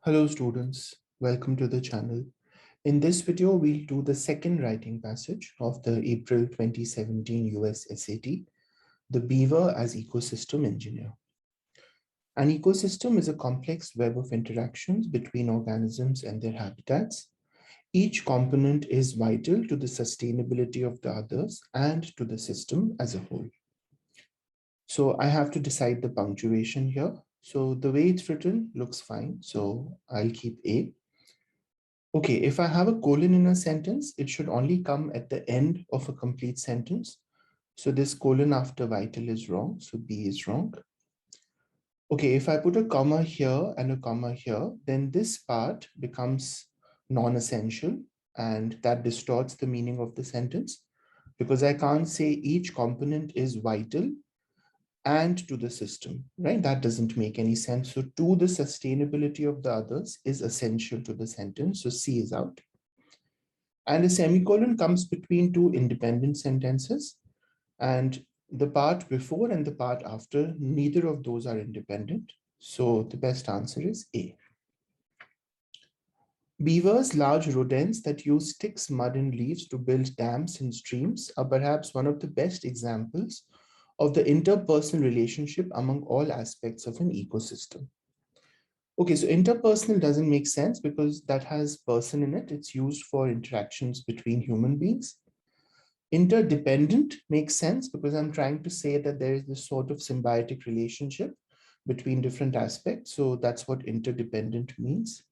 Hello students, welcome to the channel. In this video, we'll do the second writing passage of the April 2017 US SAT, the Beaver as Ecosystem Engineer. An ecosystem is a complex web of interactions between organisms and their habitats. Each component is vital to the sustainability of the others and to the system as a whole. So I have to decide the punctuation here. So the way it's written looks fine. So I'll keep A. Okay, if I have a colon in a sentence, it should only come at the end of a complete sentence. So this colon after vital is wrong. So B is wrong. Okay, if I put a comma here and a comma here, then this part becomes non-essential and that distorts the meaning of the sentence because I can't say each component is vital and to the system, right? That doesn't make any sense. So to the sustainability of the others is essential to the sentence. So C is out. And a semicolon comes between two independent sentences. And the part before and the part after, neither of those are independent. So the best answer is A. Beavers, large rodents that use sticks, mud, and leaves to build dams and streams, are perhaps one of the best examples of the interpersonal relationship among all aspects of an ecosystem. Okay, so interpersonal doesn't make sense because that has person in it. It's used for interactions between human beings. Interdependent makes sense because I'm trying to say that there is this sort of symbiotic relationship between different aspects. So that's what interdependent means.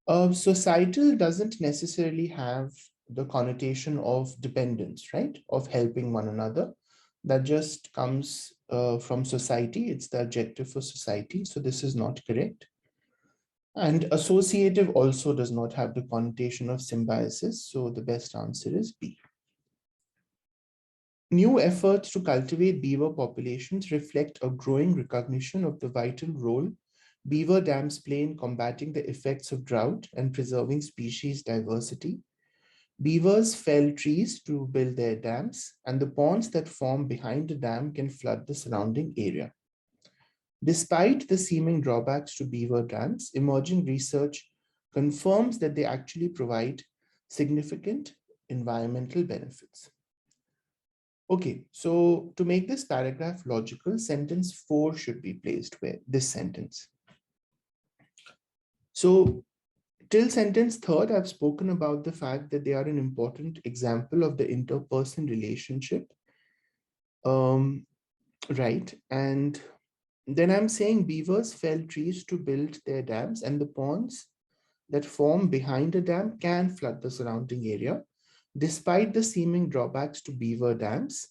Societal doesn't necessarily have the connotation of dependence, right? Of helping one another. That just comes from society. It's the adjective for society. So this is not correct. And associative also does not have the connotation of symbiosis. So the best answer is B. New efforts to cultivate beaver populations reflect a growing recognition of the vital role beaver dams play in combating the effects of drought and preserving species diversity. Beavers fell trees to build their dams, and the ponds that form behind the dam can flood the surrounding area. Despite the seeming drawbacks to beaver dams, emerging research confirms that they actually provide significant environmental benefits. Okay, so to make this paragraph logical, sentence 4 should be placed where this sentence. So till sentence third, I've spoken about the fact that they are an important example of the interperson relationship. Right. And then I'm saying beavers fell trees to build their dams, and the ponds that form behind a dam can flood the surrounding area. Despite the seeming drawbacks to beaver dams,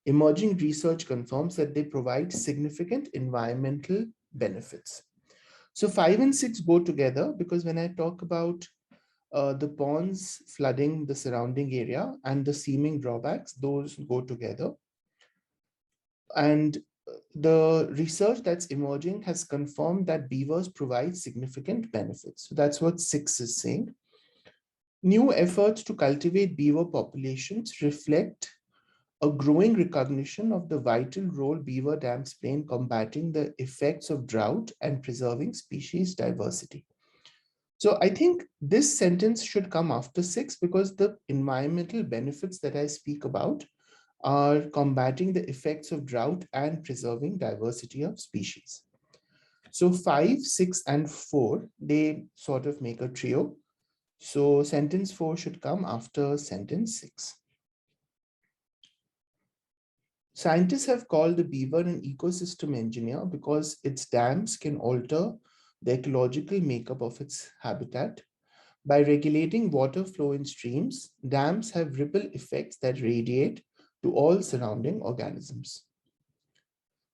emerging research confirms that they provide significant environmental benefits. So 5 and 6 go together because when I talk about the ponds flooding the surrounding area and the seeming drawbacks, those go together. And the research that's emerging has confirmed that beavers provide significant benefits. So that's what 6 is saying. New efforts to cultivate beaver populations reflect a growing recognition of the vital role beaver dams play in combating the effects of drought and preserving species diversity. So I think this sentence should come after 6 because the environmental benefits that I speak about are combating the effects of drought and preserving diversity of species. So 5, 6, and 4, they sort of make a trio. So sentence 4 should come after sentence 6. Scientists have called the beaver an ecosystem engineer because its dams can alter the ecological makeup of its habitat. By regulating water flow in streams, dams have ripple effects that radiate to all surrounding organisms.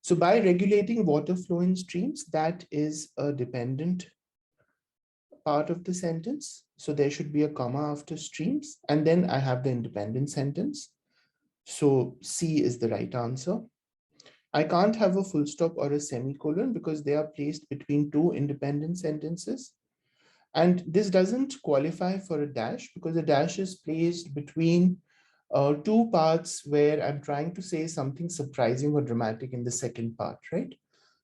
So by regulating water flow in streams, that is a dependent part of the sentence. So there should be a comma after streams, and then I have the independent sentence. So C is the right answer. I can't have a full stop or a semicolon because they are placed between two independent sentences. And this doesn't qualify for a dash because a dash is placed between two parts where I'm trying to say something surprising or dramatic in the second part, right?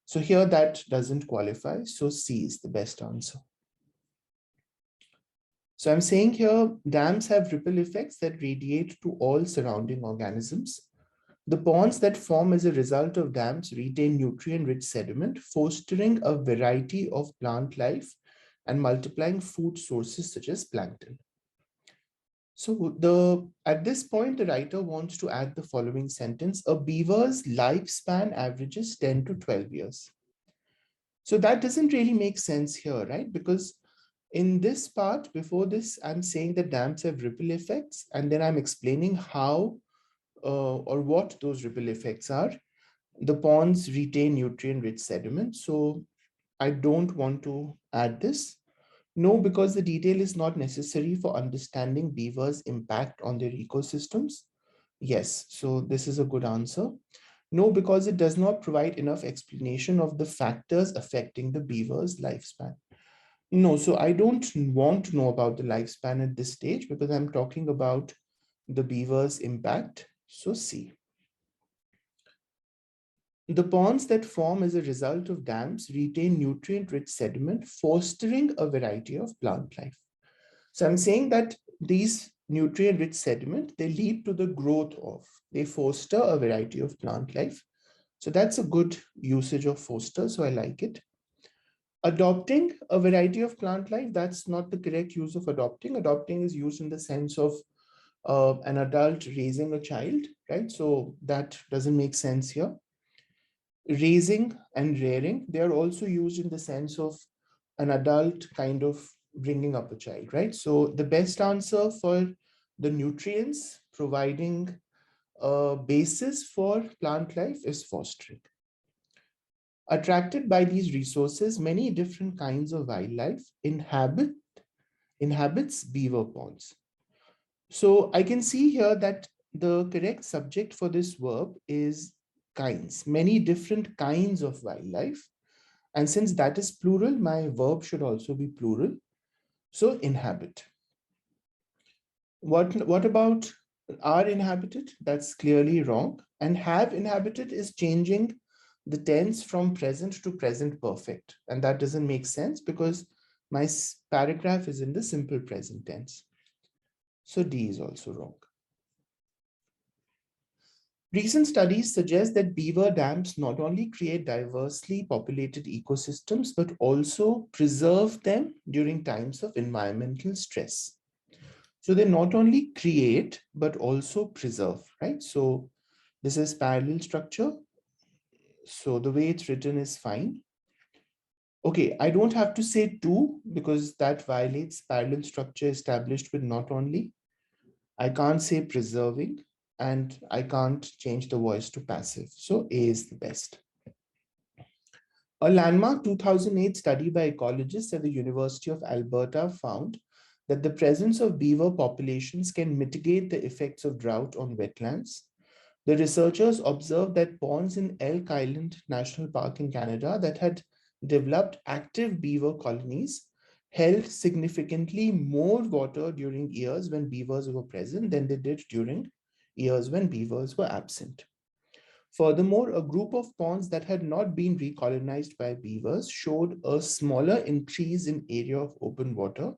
So here that doesn't qualify. So C is the best answer. So I'm saying here, dams have ripple effects that radiate to all surrounding organisms. The ponds that form as a result of dams retain nutrient-rich sediment, fostering a variety of plant life and multiplying food sources such as plankton. So at this point, the writer wants to add the following sentence: a beaver's lifespan averages 10 to 12 years. So that doesn't really make sense here, right? Because in this part, before this, I'm saying that dams have ripple effects, and then I'm explaining how or what those ripple effects are. The ponds retain nutrient-rich sediment, so I don't want to add this. No, because the detail is not necessary for understanding beavers' impact on their ecosystems. Yes, so this is a good answer. No, because it does not provide enough explanation of the factors affecting the beaver's lifespan. No, so I don't want to know about the lifespan at this stage because I'm talking about the beaver's impact. So C. The ponds that form as a result of dams retain nutrient-rich sediment, fostering a variety of plant life. So I'm saying that these nutrient-rich sediment, they lead to the growth of, they foster a variety of plant life. So that's a good usage of foster, so I like it. Adopting a variety of plant life, that's not the correct use of adopting. Adopting is used in the sense of an adult raising a child, right? So that doesn't make sense here. Raising and rearing, they are also used in the sense of an adult kind of bringing up a child, right? So the best answer for the nutrients providing a basis for plant life is fostering. Attracted by these resources, many different kinds of wildlife inhabits beaver ponds. So I can see here that the correct subject for this verb is kinds, many different kinds of wildlife. And since that is plural, my verb should also be plural. So inhabit. What about are inhabited? That's clearly wrong. And have inhabited is changing the tense from present to present perfect. And that doesn't make sense because my paragraph is in the simple present tense. So D is also wrong. Recent studies suggest that beaver dams not only create diversely populated ecosystems, but also preserve them during times of environmental stress. So they not only create, but also preserve, right? So this is parallel structure. So the way it's written is fine. Okay, I don't have to say to because that violates parallel structure established with not only. I can't say preserving and I can't change the voice to passive. So A is the best. A landmark 2008 study by ecologists at the University of Alberta found that the presence of beaver populations can mitigate the effects of drought on wetlands. The researchers observed that ponds in Elk Island National Park in Canada that had developed active beaver colonies held significantly more water during years when beavers were present than they did during years when beavers were absent. Furthermore, a group of ponds that had not been recolonized by beavers showed a smaller increase in area of open water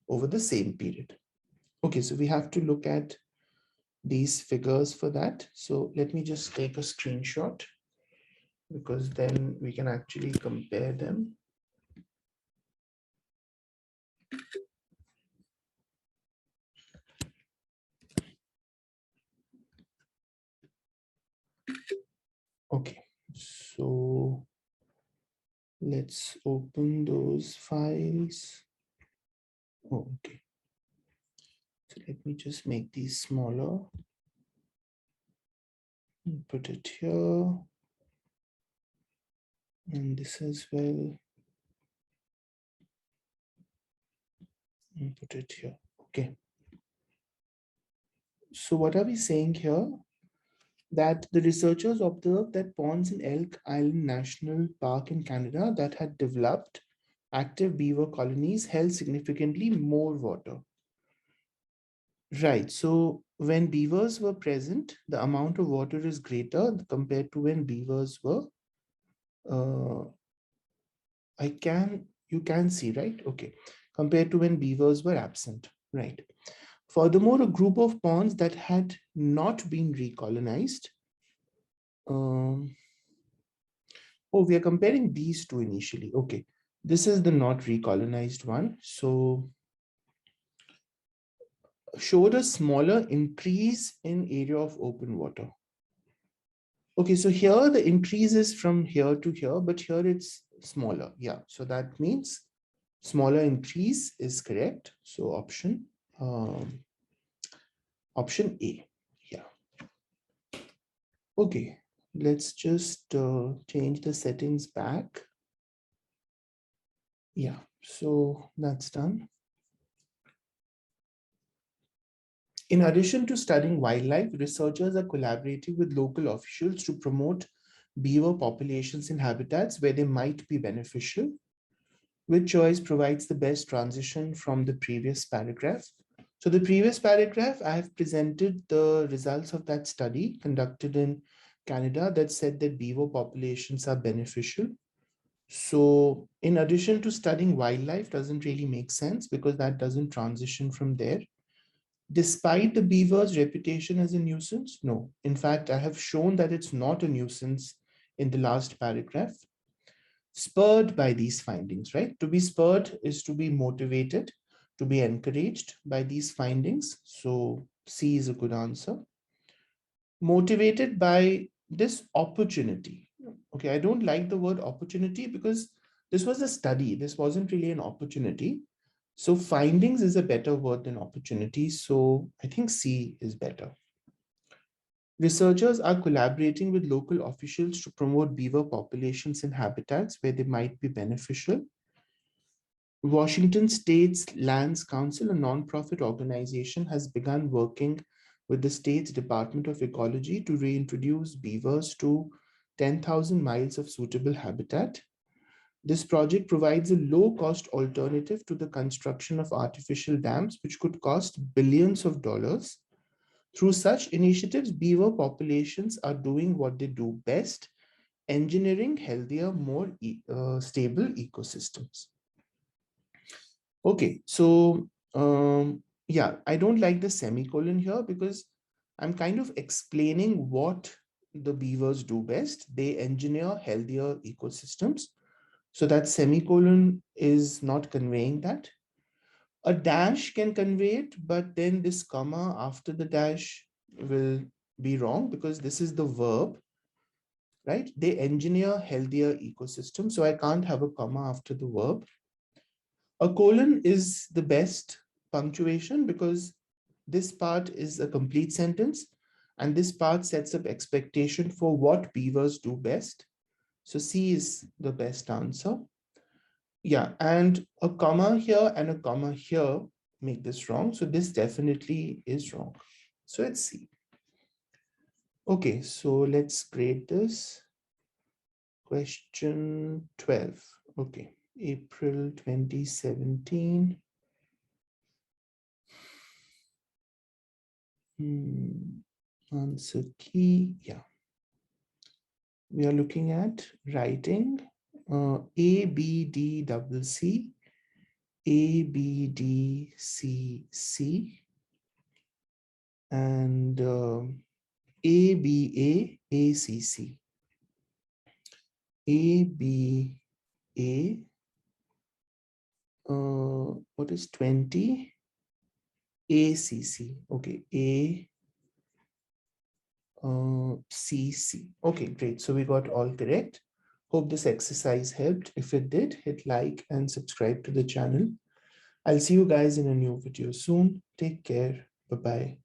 over the same period. Okay, so we have to look at these figures for that. So let me just take a screenshot because then we can actually compare them. Okay, so let's open those files. Oh, okay. So let me just make these smaller and put it here. And this as well. And put it here. Okay. So what are we saying here? That the researchers observed that ponds in Elk Island National Park in Canada that had developed active beaver colonies held significantly more water. Right. So when beavers were present, the amount of water is greater compared to when beavers were. I can You can see, right? Okay. Compared to when beavers were absent, right? Furthermore, a group of ponds that had not been recolonized. Oh, we are comparing these two initially. Okay. This is the not recolonized one. So showed a smaller increase in area of open water. Okay, so here the increase is from here to here, but here it's smaller. Yeah, so that means smaller increase is correct. So option A. Yeah. Okay, let's just change the settings back. Yeah, so that's done. In addition to studying wildlife, researchers are collaborating with local officials to promote beaver populations in habitats where they might be beneficial. Which choice provides the best transition from the previous paragraph? So the previous paragraph, I have presented the results of that study conducted in Canada that said that beaver populations are beneficial. So in addition to studying wildlife doesn't really make sense because that doesn't transition from there. Despite the beaver's reputation as a nuisance, no. In fact, I have shown that it's not a nuisance in the last paragraph. Spurred by these findings, right? To be spurred is to be motivated, to be encouraged by these findings. So C is a good answer. Motivated by this opportunity. Okay, I don't like the word opportunity because this was a study. This wasn't really an opportunity. So findings is a better word than opportunity. So I think C is better. Researchers are collaborating with local officials to promote beaver populations in habitats where they might be beneficial. Washington State's Lands Council, a nonprofit organization, has begun working with the state's Department of Ecology to reintroduce beavers to 10,000 miles of suitable habitat. This project provides a low-cost alternative to the construction of artificial dams, which could cost billions of dollars. Through such initiatives, beaver populations are doing what they do best, engineering healthier, more stable ecosystems. Okay, so yeah, I don't like the semicolon here because I'm kind of explaining what the beavers do best. They engineer healthier ecosystems. So that semicolon is not conveying that. A dash can convey it, but then this comma after the dash will be wrong because this is the verb, right? They engineer healthier ecosystems. So I can't have a comma after the verb. A colon is the best punctuation because this part is a complete sentence and this part sets up expectation for what beavers do best. So C is the best answer. Yeah, and a comma here and a comma here make this wrong. So this definitely is wrong. So it's C. Okay, so let's grade this. Question 12. Okay, April 2017. Answer key, yeah. We are looking at writing A, B, D, double C, A, B, D, C, C, and A, B, A, A, C, C. A, B, A, what is 20? A, C, C, okay, A, CC. Okay, great. So we got all correct. Hope this exercise helped. If it did, hit like and subscribe to the channel. I'll see you guys in a new video soon. Take care. Bye-bye.